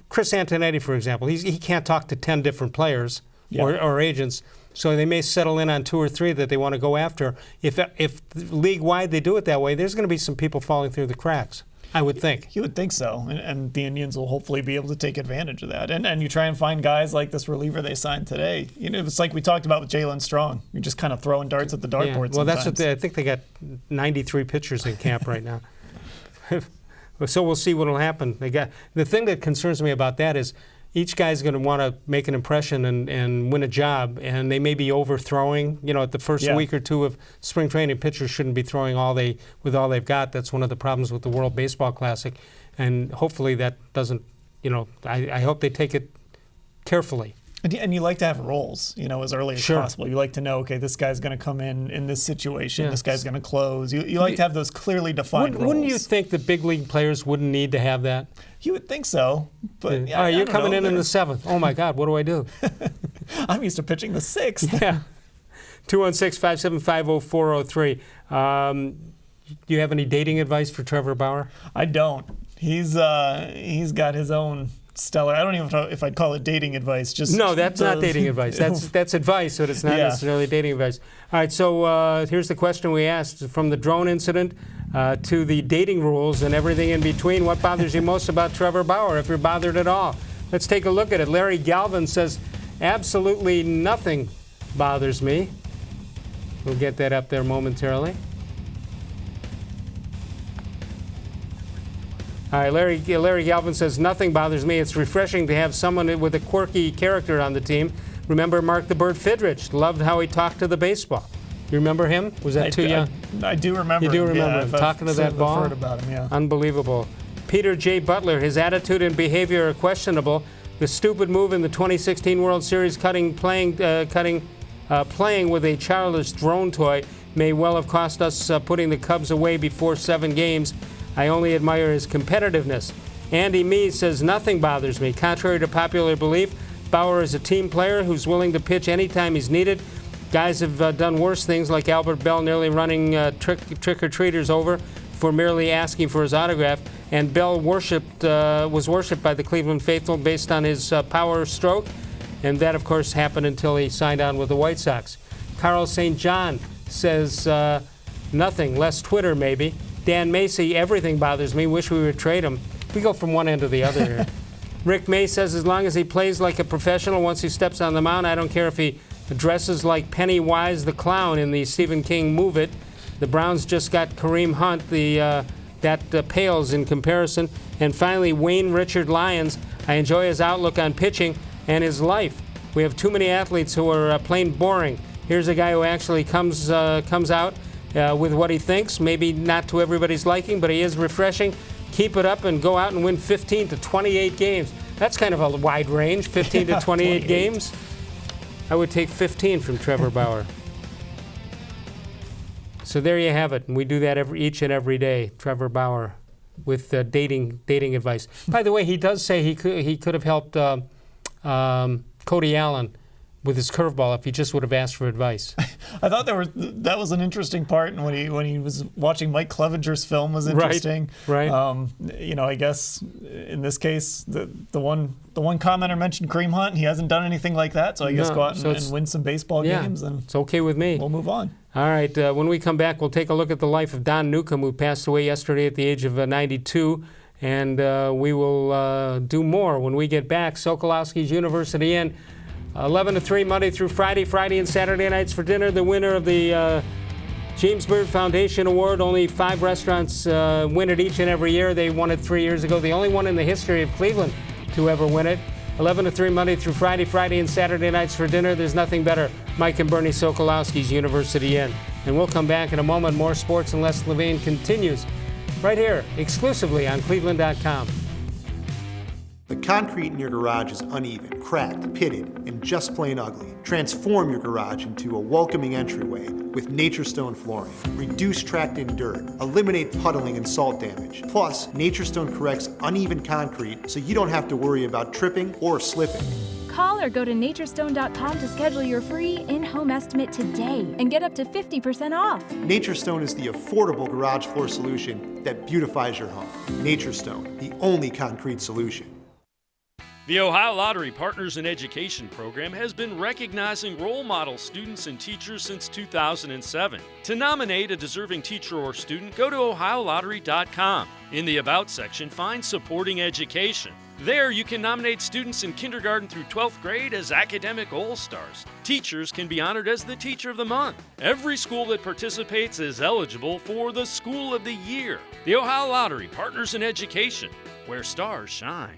Chris Antonetti, for example, he can't talk to 10 different players or agents. So they may settle in on 2 or 3 that they want to go after. If league-wide they do it that way, there's going to be some people falling through the cracks, I would think. You would think so, and the Indians will hopefully be able to take advantage of that. And you try and find guys like this reliever they signed today. It's like we talked about with Jalen Strong. You're just kind of throwing darts at the dartboard. Well, that's what I think they got 93 pitchers in camp right now. So we'll see what will happen. The thing that concerns me about that is each guy's going to want to make an impression and win a job, and they may be overthrowing. At the first week or 2 of spring training, pitchers shouldn't be throwing all they've got. That's one of the problems with the World Baseball Classic, and hopefully that doesn't. I hope they take it carefully. And you like to have roles, as early as possible. You like to know, okay, this guy's going to come in this situation. Yeah. This guy's going to close. You like to have those clearly defined roles. Wouldn't you think that big league players wouldn't need to have that? You would think so, but all right, you're coming in the 7th. Oh my God, what do I do? I'm used to pitching the 6th. Yeah. 216-575-0403. Do you have any dating advice for Trevor Bauer? I don't. He's got his own stellar. I don't even know if I'd call it dating advice. No, that's not dating advice. That's advice, but it's not necessarily dating advice. All right, so here's the question we asked. From the drone incident to the dating rules and everything in between, what bothers you most about Trevor Bauer, if you're bothered at all? Let's take a look at it. Larry Galvin says, absolutely nothing bothers me. We'll get that up there momentarily. All right, Larry Galvin says, nothing bothers me. It's refreshing to have someone with a quirky character on the team. Remember Mark the Bird Fidrich? Loved how he talked to the baseball. You remember him? Was that too young? I do remember him. You do remember him talking to that ball? I've heard about him, yeah. Unbelievable. Peter J. Butler, his attitude and behavior are questionable. The stupid move in the 2016 World Series playing with a childish drone toy may well have cost us putting the Cubs away before 7 games. I only admire his competitiveness. Andy Mees says, nothing bothers me. Contrary to popular belief, Bauer is a team player who's willing to pitch anytime he's needed. Guys have done worse things, like Albert Bell nearly running trick-or-treaters over for merely asking for his autograph. And Bell was worshipped by the Cleveland faithful based on his power stroke. And that, of course, happened until he signed on with the White Sox. Carl St. John says, nothing, less Twitter maybe. Dan Macy, everything bothers me. Wish we would trade him. We go from one end to the other here. Rick May says, as long as he plays like a professional once he steps on the mound, I don't care if he dresses like Pennywise the Clown in the Stephen King Move It. The Browns just got Kareem Hunt. That pales in comparison. And finally, Wayne Richard Lyons. I enjoy his outlook on pitching and his life. We have too many athletes who are plain boring. Here's a guy who actually comes out with what he thinks, maybe not to everybody's liking, but he is refreshing. Keep it up and go out and win 15 to 28 games. That's kind of a wide range, 15 to 28 games. I would take 15 from Trevor Bauer. So there you have it. And we do that each and every day, Trevor Bauer, with dating advice. By the way, he does say he could have helped Cody Allen with his curveball if he just would have asked for advice. I thought that was an interesting part, and when he was watching Mike Clevenger's film was interesting. Right. I guess in this case, the one commenter mentioned Kareem Hunt. He hasn't done anything like that, so I guess go out and win some baseball games, and it's okay with me. We'll move on. All right. When we come back, we'll take a look at the life of Don Newcombe, who passed away yesterday at the age of 92. And we will do more when we get back. Sokolowski's University Inn, 11 to 3, Monday through Friday, Friday and Saturday nights for dinner. The winner of the James Beard Foundation Award, only 5 restaurants win it each and every year. They won it 3 years ago. The only one in the history of Cleveland to ever win it. 11 to 3, Monday through Friday, Friday and Saturday nights for dinner. There's nothing better. Mike and Bernie Sokolowski's University Inn. And we'll come back in a moment. More sports unless Levine continues right here, exclusively on cleveland.com. The concrete in your garage is uneven, cracked, pitted, and just plain ugly. Transform your garage into a welcoming entryway with Naturestone flooring. Reduce tracked-in dirt, eliminate puddling and salt damage. Plus, Naturestone corrects uneven concrete so you don't have to worry about tripping or slipping. Call or go to naturestone.com to schedule your free in-home estimate today and get up to 50% off. Naturestone is the affordable garage floor solution that beautifies your home. Naturestone, the only concrete solution. The Ohio Lottery Partners in Education program has been recognizing role model students and teachers since 2007. To nominate a deserving teacher or student, go to ohiolottery.com. In the About section, find Supporting Education. There, you can nominate students in kindergarten through 12th grade as academic all-stars. Teachers can be honored as the Teacher of the Month. Every school that participates is eligible for the School of the Year. The Ohio Lottery Partners in Education, where stars shine.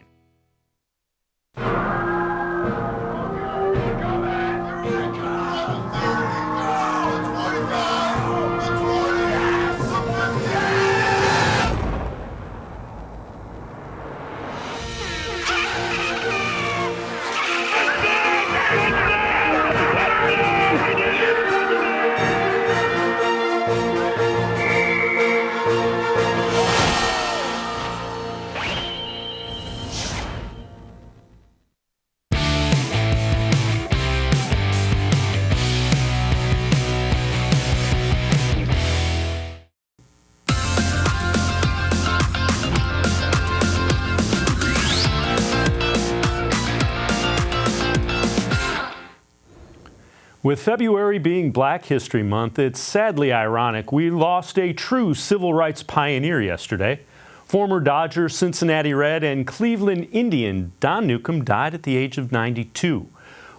With February being Black History Month, it's sadly ironic we lost a true civil rights pioneer yesterday. Former Dodger, Cincinnati Red, and Cleveland Indian Don Newcombe died at the age of 92.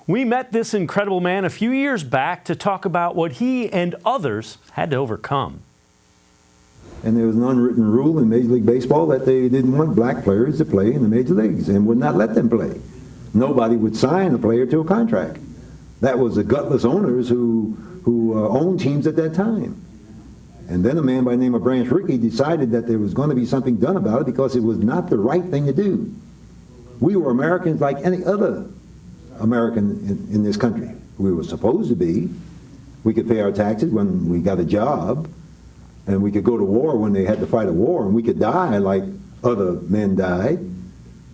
We met this incredible man a few years back to talk about what he and others had to overcome. And there was an unwritten rule in Major League Baseball that they didn't want black players to play in the major leagues and would not let them play. Nobody would sign a player to a contract. That was the gutless owners who owned teams at that time. And then a man by the name of Branch Rickey decided that there was going to be something done about it because it was not the right thing to do. We were Americans like any other American in this country. We were supposed to be. We could pay our taxes when we got a job, and we could go to war when they had to fight a war, and we could die like other men died.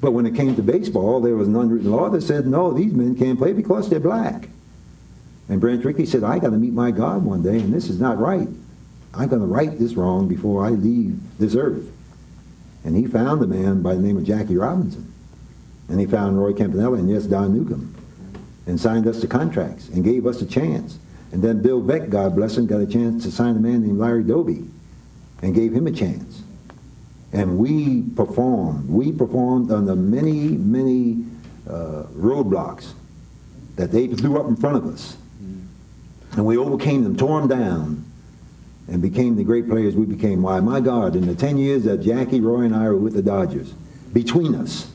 But when it came to baseball, there was an unwritten law that said, no, these men can't play because they're black. And Branch Rickey said, I got to meet my God one day, and this is not right. I'm going to right this wrong before I leave this earth. And he found a man by the name of Jackie Robinson. And he found Roy Campanella and, yes, Don Newcombe, and signed us to contracts and gave us a chance. And then Bill Beck, God bless him, got a chance to sign a man named Larry Doby and gave him a chance. And we performed under many, many roadblocks that they threw up in front of us. And we overcame them, tore them down, and became the great players we became. Why, my God, in the 10 years that Jackie, Roy, and I were with the Dodgers, between us,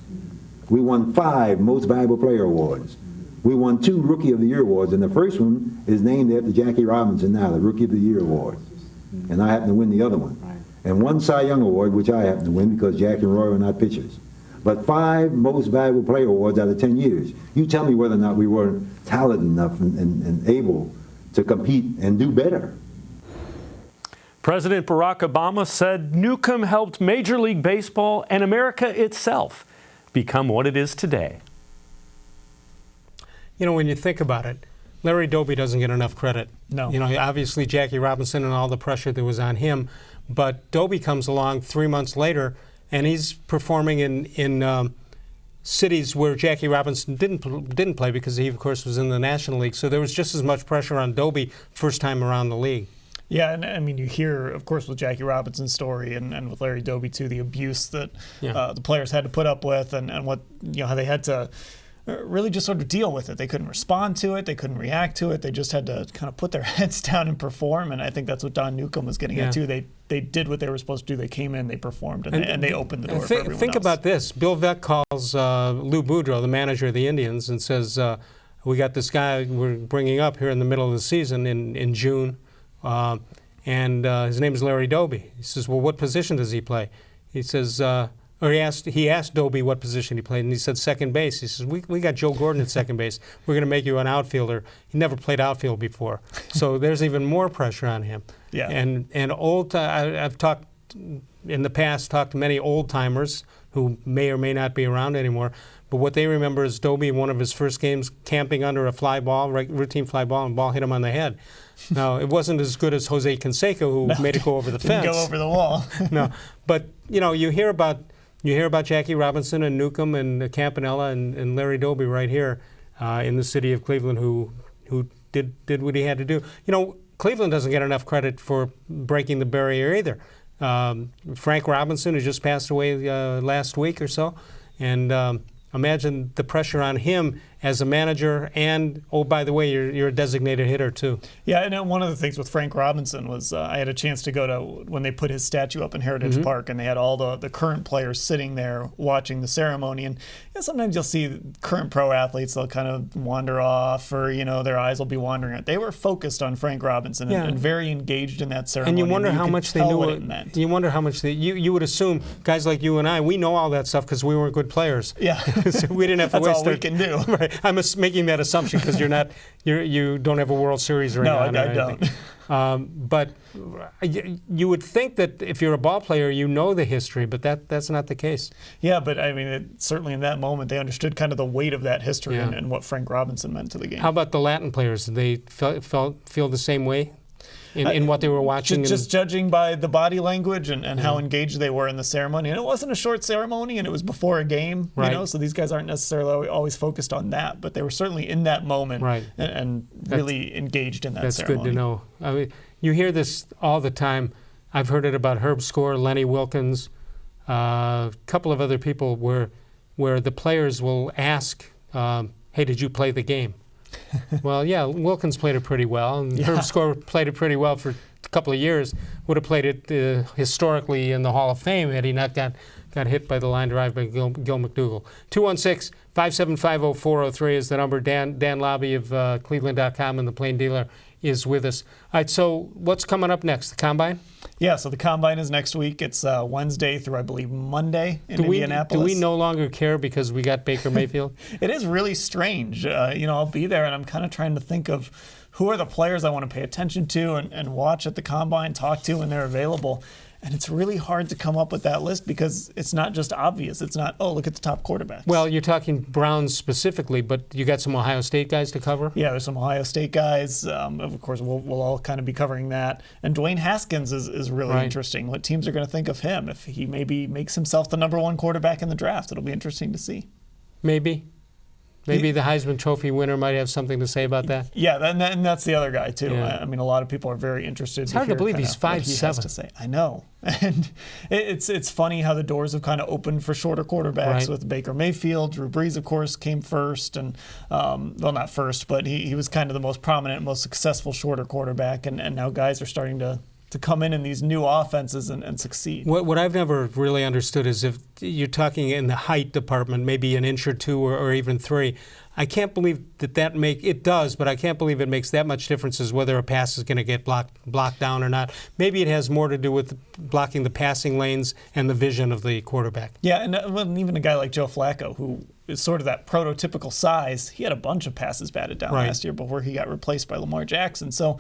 we won 5 Most Valuable Player awards. We won 2 Rookie of the Year awards, and the first one is named after Jackie Robinson now, the Rookie of the Year award. And I happened to win the other one. And 1 Cy Young award, which I happened to win because Jackie and Roy were not pitchers. But 5 Most Valuable Player awards out of 10 years. You tell me whether or not we weren't talented enough and able to compete and do better. President Barack Obama said Newcombe helped Major League Baseball and America itself become what it is today. when you think about it, Larry Doby doesn't get enough credit. No. Obviously Jackie Robinson and all the pressure that was on him, but Doby comes along 3 months later, and he's performing in cities where Jackie Robinson didn't play because he, of course, was in the National League. So there was just as much pressure on Doby first time around the league. Yeah, and I mean, you hear, of course, with Jackie Robinson's story and with Larry Doby, too, the abuse that the players had to put up with and what, how they had to really just sort of deal with it. They couldn't respond to it. They couldn't react to it. They just had to kind of put their heads down and perform. And I think that's what Don Newcombe was getting at, too. They did what they were supposed to do. They came in, they performed, and they opened the door for everyone else. Think about this. Bill Veeck calls Lou Boudreau, the manager of the Indians, and says, we got this guy we're bringing up here in the middle of the season in June, and his name is Larry Doby. He says, well, what position does he play? He says, he asked Doby what position he played, and he said second base. He says, we got Joe Gordon at second base. We're going to make you an outfielder. He never played outfield before. So there's even more pressure on him. Yeah. And I've talked in the past to many old-timers who may or may not be around anymore, but what they remember is Doby in one of his first games camping under a fly ball, routine fly ball, and the ball hit him on the head. Now, it wasn't as good as Jose Canseco, who made it go over the fence. Didn't go over the wall. No, but you hear about Jackie Robinson and Newcombe and Campanella and Larry Doby right here in the city of Cleveland who did what he had to do. Cleveland doesn't get enough credit for breaking the barrier either. Frank Robinson, who just passed away last week or so, and imagine the pressure on him as a manager, and by the way, you're a designated hitter too. Yeah, and one of the things with Frank Robinson was I had a chance to go to when they put his statue up in Heritage Park, and they had all the current players sitting there watching the ceremony. And sometimes you'll see current pro athletes, they'll kind of wander off, or their eyes will be wandering out. They were focused on Frank Robinson and very engaged in that ceremony. And you wonder how much they knew what it meant. You wonder how much you would assume guys like you and I, we know all that stuff because we weren't good players. Yeah, so we didn't have to that's waste all we can do. Right. I'm making that assumption because you don't have a World Series right now. No, I don't. But you would think that if you're a ball player, you know the history, but that's not the case. Yeah, but I mean, certainly in that moment, they understood kind of the weight of that history and what Frank Robinson meant to the game. How about the Latin players? Did they feel the same way in what they were watching? Just judging by the body language and how engaged they were in the ceremony. And it wasn't a short ceremony, and it was before a game, so these guys aren't necessarily always focused on that, but they were certainly in that moment and really engaged in that ceremony. That's good to know. I mean, you hear this all the time. I've heard it about Herb Score, Lenny Wilkins, a couple of other people where the players will ask, hey, did you play the game? Well, yeah, Wilkins played it pretty well, and Herb Score played it pretty well for a couple of years. Would have played it historically in the Hall of Fame had he not got hit by the line drive by Gil McDougall. 216-575-0403 is the number. Dan Labbe of cleveland.com and the Plain Dealer is with us. All right, so what's coming up next? The Combine? Yeah, so the Combine is next week. It's Wednesday through, I believe, Monday in Indianapolis. Do we no longer care because we got Baker Mayfield? It is really strange. I'll be there, and I'm kind of trying to think of who are the players I want to pay attention to and watch at the Combine, talk to when they're available. And it's really hard to come up with that list because it's not just obvious. It's not, look at the top quarterbacks. Well, you're talking Browns specifically, but you got some Ohio State guys to cover? Yeah, there's some Ohio State guys. Of course, we'll all kind of be covering that. And Dwayne Haskins is really interesting. What teams are going to think of him if he maybe makes himself the number one quarterback in the draft? It'll be interesting to see. Maybe the Heisman Trophy winner might have something to say about that. Yeah, and that's the other guy, too. Yeah. I mean, a lot of people are very interested. It's hard to believe he's 5'7". I know. And it's funny how the doors have kind of opened for shorter quarterbacks with Baker Mayfield. Drew Brees, of course, came first. And, not first, but he was kind of the most prominent, most successful shorter quarterback. And now guys are starting to come in these new offenses and succeed. What I've never really understood is if you're talking in the height department, maybe an inch or two or even three, I can't believe it does, but I can't believe it makes that much difference as whether a pass is going to get blocked down or not. Maybe it has more to do with blocking the passing lanes and the vision of the quarterback. Yeah, and even a guy like Joe Flacco, who is sort of that prototypical size, he had a bunch of passes batted down last year before he got replaced by Lamar Jackson. So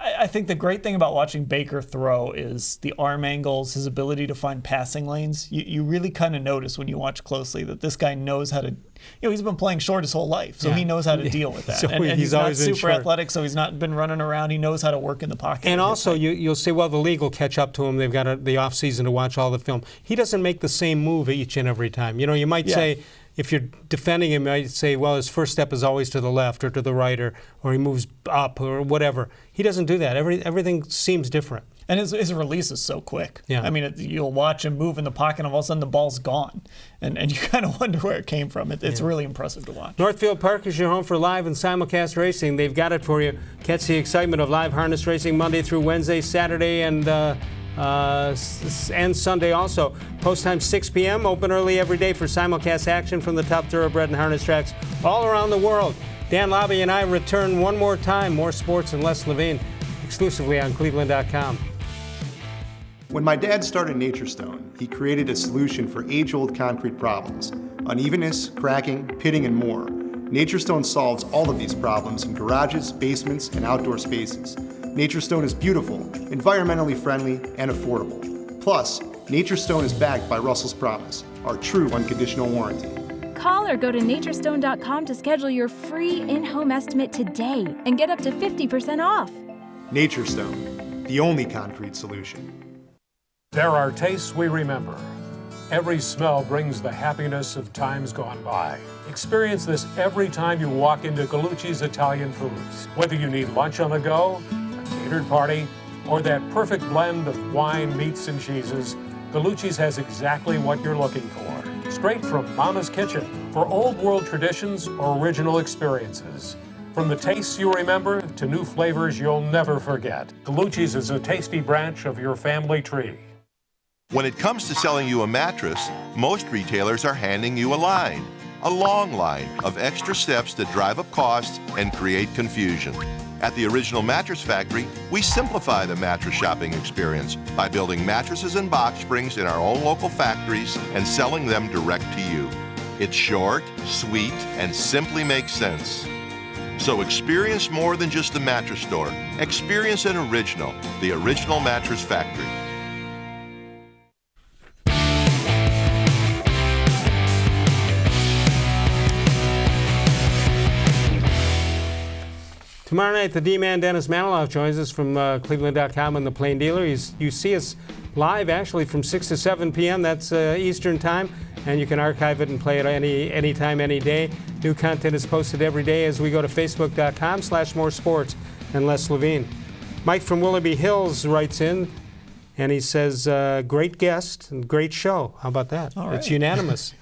I think the great thing about watching Baker throw is the arm angles, his ability to find passing lanes. You really kind of notice when you watch closely that this guy knows how to, he's been playing short his whole life, so he knows how to deal with that. So and he's not super short. athletic, so he's not been running around. He knows how to work in the pocket. And also, you'll say, well, the league will catch up to him. They've got the offseason to watch all the film. He doesn't make the same move each and every time. You might say, if you're defending him, you might say, well, his first step is always to the left or to the right, or he moves up or whatever. He doesn't do that. Everything seems different. And his release is so quick. Yeah. I mean, you'll watch him move in the pocket, and all of a sudden the ball's gone. And you kind of wonder where it came from. It's really impressive to watch. Northfield Park is your home for live and simulcast racing. They've got it for you. Catch the excitement of live harness racing Monday through Wednesday, Saturday, and Sunday also. Post time 6 p.m. Open early every day for simulcast action from the top thoroughbred and harness tracks all around the world. Dan Labbe and I return one more time. More sports and less Levine, exclusively on cleveland.com. When my dad started Nature Stone, he created a solution for age-old concrete problems: unevenness, cracking, pitting, and more. Nature Stone solves all of these problems in garages, basements, and outdoor spaces. Nature Stone is beautiful, environmentally friendly, and affordable. Plus, Nature Stone is backed by Russell's Promise, our true unconditional warranty. Call or go to naturestone.com to schedule your free in-home estimate today and get up to 50% off. Nature Stone, the only concrete solution. There are tastes we remember. Every smell brings the happiness of times gone by. Experience this every time you walk into Gallucci's Italian Foods. Whether you need lunch on the go, a catered party, or that perfect blend of wine, meats, and cheeses, Gallucci's has exactly what you're looking for. Straight from Mama's kitchen for old world traditions or original experiences. From the tastes you remember to new flavors you'll never forget. Gallucci's is a tasty branch of your family tree. When it comes to selling you a mattress, most retailers are handing you a long line of extra steps that drive up costs and create confusion. At the Original Mattress Factory, we simplify the mattress shopping experience by building mattresses and box springs in our own local factories and selling them direct to you. It's short, sweet, and simply makes sense. So experience more than just the mattress store. Experience an original, the Original Mattress Factory. Tomorrow night, the D-Man Dennis Maniloff joins us from cleveland.com and the Plain Dealer. You see us live, actually, from 6 to 7 p.m. That's Eastern Time, and you can archive it and play it any time, any day. New content is posted every day as we go to facebook.com/more sports and less Levine. Mike from Willoughby Hills writes in, and he says, great guest and great show. How about that? All right. It's unanimous.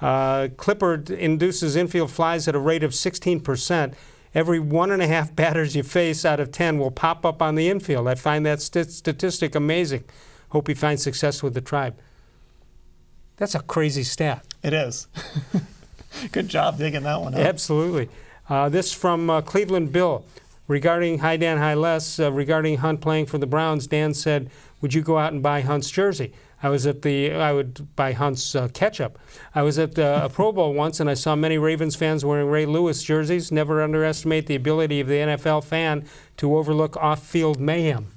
Clippard induces infield flies at a rate of 16%. Every 1.5 batters you face out of 10 will pop up on the infield. I find that statistic amazing. Hope he finds success with the Tribe. That's a crazy stat. It is. Good job digging that one up. Absolutely. This from Cleveland Bill. Regarding Hi Dan, Hi Les, regarding Hunt playing for the Browns, Dan said, would you go out and buy Hunt's jersey? I would buy Hunt's ketchup. I was at a Pro Bowl once, and I saw many Ravens fans wearing Ray Lewis jerseys. Never underestimate the ability of the NFL fan to overlook off-field mayhem.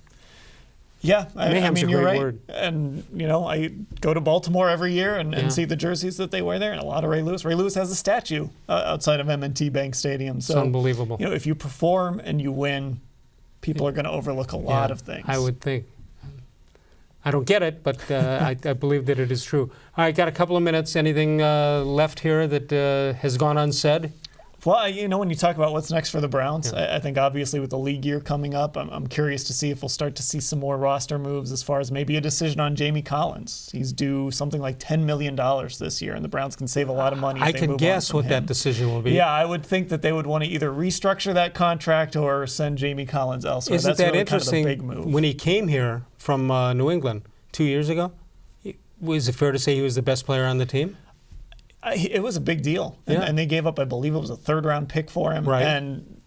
Yeah, Mayhem's I mean, a you're great right. word. And, I go to Baltimore every year and see the jerseys that they wear there, and a lot of Ray Lewis. Ray Lewis has a statue outside of M&T Bank Stadium. So, it's unbelievable. If you perform and you win, people are going to overlook a lot of things. I would think. I don't get it, but I believe that it is true. All right, got a couple of minutes. Anything left here that has gone unsaid? Well, when you talk about what's next for the Browns, I think obviously with the league year coming up, I'm curious to see if we'll start to see some more roster moves as far as maybe a decision on Jamie Collins. He's due something like $10 million this year, and the Browns can save a lot of money. I can guess what that decision will be. Yeah, I would think that they would want to either restructure that contract or send Jamie Collins elsewhere. Isn't That's that really interesting? Kind of the big move. When he came here from New England 2 years ago, was it fair to say he was the best player on the team? It was a big deal, and they gave up, I believe it was a third-round pick for him. Right. And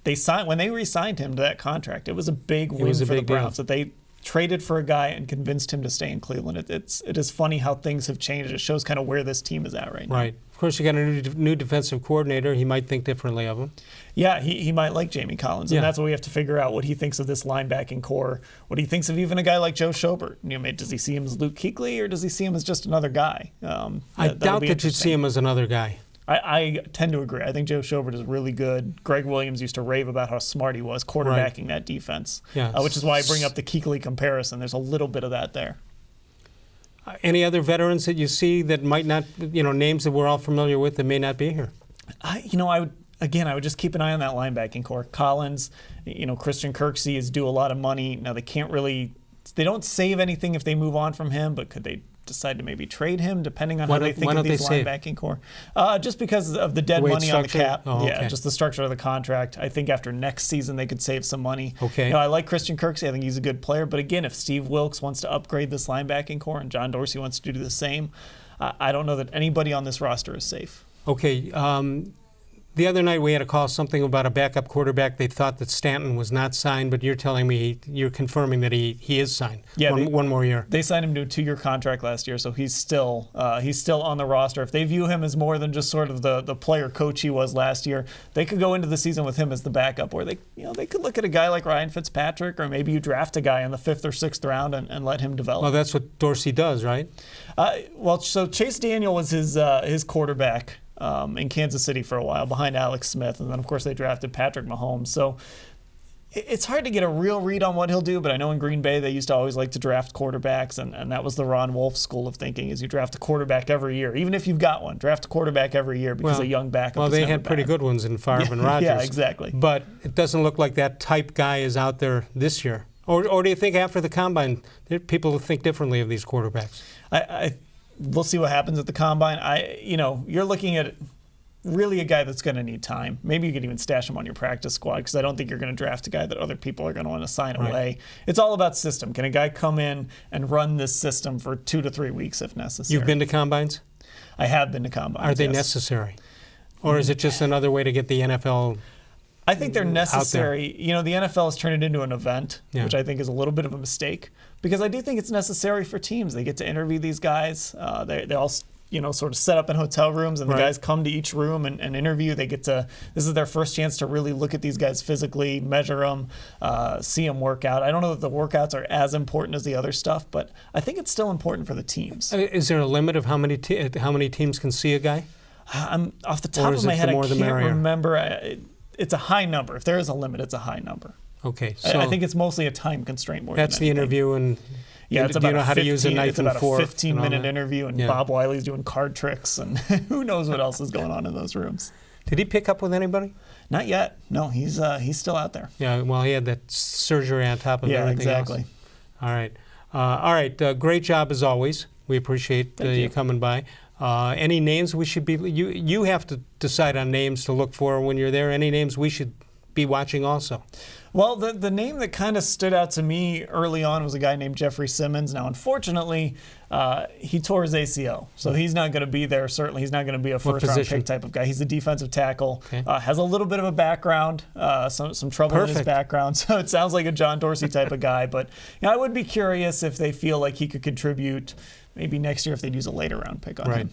when they re-signed him to that contract, it was a big win for the Browns that they traded for a guy and convinced him to stay in Cleveland. It is funny how things have changed. It shows kind of where this team is at right now. Right. course, you got a new defensive coordinator. He might think differently of him. Yeah, he might like Jamie Collins, and Yeah. that's what we have to figure out, what he thinks of this linebacking core, what he thinks of even a guy like Joe Schobert. Does he see him as Luke Kuechly, or does he see him as just another guy? I doubt that you'd see him as another guy. I tend to agree. I think Joe Schobert is really good. Greg Williams used to rave about how smart he was quarterbacking that defense, which is why I bring up the Kuechly comparison. There's a little bit of that there. Any other veterans that you see that might not, names that we're all familiar with that may not be here? I would just keep an eye on that linebacking core. Collins, Christian Kirksey is due a lot of money. Now they don't save anything if they move on from him, but could they decide to maybe trade him depending on how they think of these linebacking core? Just because of the dead money on the cap. Oh, okay. Yeah, just the structure of the contract. I think after next season they could save some money. Okay. I like Christian Kirksey. I think he's a good player. But again, if Steve Wilks wants to upgrade this linebacking core and John Dorsey wants to do the same, I don't know that anybody on this roster is safe. Okay. The other night we had a call something about a backup quarterback. They thought that Stanton was not signed, but you're telling me, you're confirming that he is signed. Yeah, one more year. They signed him to a 2-year contract last year, so he's still on the roster. If they view him as more than just sort of the player coach he was last year, they could go into the season with him as the backup, or they could look at a guy like Ryan Fitzpatrick, or maybe you draft a guy in the 5th or 6th round and let him develop. Well, that's what Dorsey does, right? So Chase Daniel was his quarterback in Kansas City for a while, behind Alex Smith, and then of course they drafted Patrick Mahomes. So it's hard to get a real read on what he'll do, but I know in Green Bay they used to always like to draft quarterbacks, and that was the Ron Wolf school of thinking, is you draft a quarterback every year. Even if you've got one, draft a quarterback every year because a young backup Well, is they never had pretty bad. good ones in Favre and Rodgers. Yeah, exactly. But it doesn't look like that type guy is out there this year. Or do you think after the Combine, people will think differently of these quarterbacks? We'll see what happens at the Combine. You're looking at really a guy that's going to need time. Maybe you could even stash him on your practice squad, because I don't think you're going to draft a guy that other people are going to want to sign away. It's all about system. Can a guy come in and run this system for 2 to 3 weeks if necessary? You've been to Combines? I have been to Combines. Are they necessary? Or is it just another way to get the NFL? I think they're necessary. The NFL has turned it into an event, which I think is a little bit of a mistake, because I do think it's necessary for teams. They get to interview these guys. They all sort of set up in hotel rooms, and the guys come to each room and interview. This is their first chance to really look at these guys physically, measure them, see them work out. I don't know that the workouts are as important as the other stuff, but I think it's still important for the teams. Is there a limit of how many teams can see a guy? Off the top of my head, I can't remember. It's a high number. If there is a limit, it's a high number. Okay. So I think it's mostly a time constraint more than anything. That's the interview, and it's do you know how to use a knife and fork? It's about a 15-minute interview, and Bob Wiley's doing card tricks, and who knows what else is going on in those rooms. Did he pick up with anybody? Not yet. No, he's still out there. Yeah, well, he had that surgery on top of everything exactly. else. All right. Great job as always. We appreciate you coming by. Any names we should be? You have to decide on names to look for when you're there. Any names we should be watching also? Well, the name that kind of stood out to me early on was a guy named Jeffrey Simmons. Now, unfortunately, he tore his ACL, so he's not going to be there. Certainly, he's not going to be a first-round pick type of guy. He's a defensive tackle, has a little bit of a background, some trouble in his background, so it sounds like a John Dorsey type of guy. But I would be curious if they feel like he could contribute maybe next year if they'd use a later-round pick on him.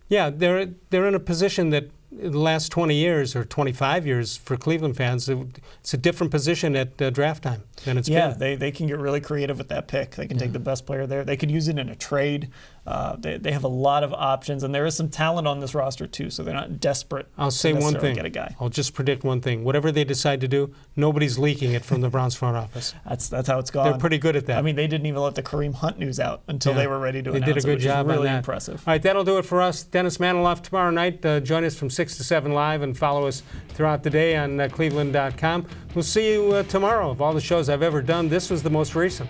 Yeah, they're in a position that in the last 20 years or 25 years for Cleveland fans, it's a different position at draft time than it's been. Yeah, they can get really creative with that pick. They can take the best player there. They could use it in a trade. They have a lot of options, and there is some talent on this roster too, so they're not desperate I'll say to one thing. Get a guy. I'll just predict one thing. Whatever they decide to do, nobody's leaking it from the Browns front office. That's how it's gone. They're pretty good at that. I mean, they didn't even let the Kareem Hunt news out until they were ready to announce it. They did a good job really on that. Impressive. All right, that'll do it for us. Dennis Maniloff tomorrow night. Join us from 6 to 7 live and follow us throughout the day on cleveland.com. We'll see you tomorrow. Of all the shows I've ever done, this was the most recent.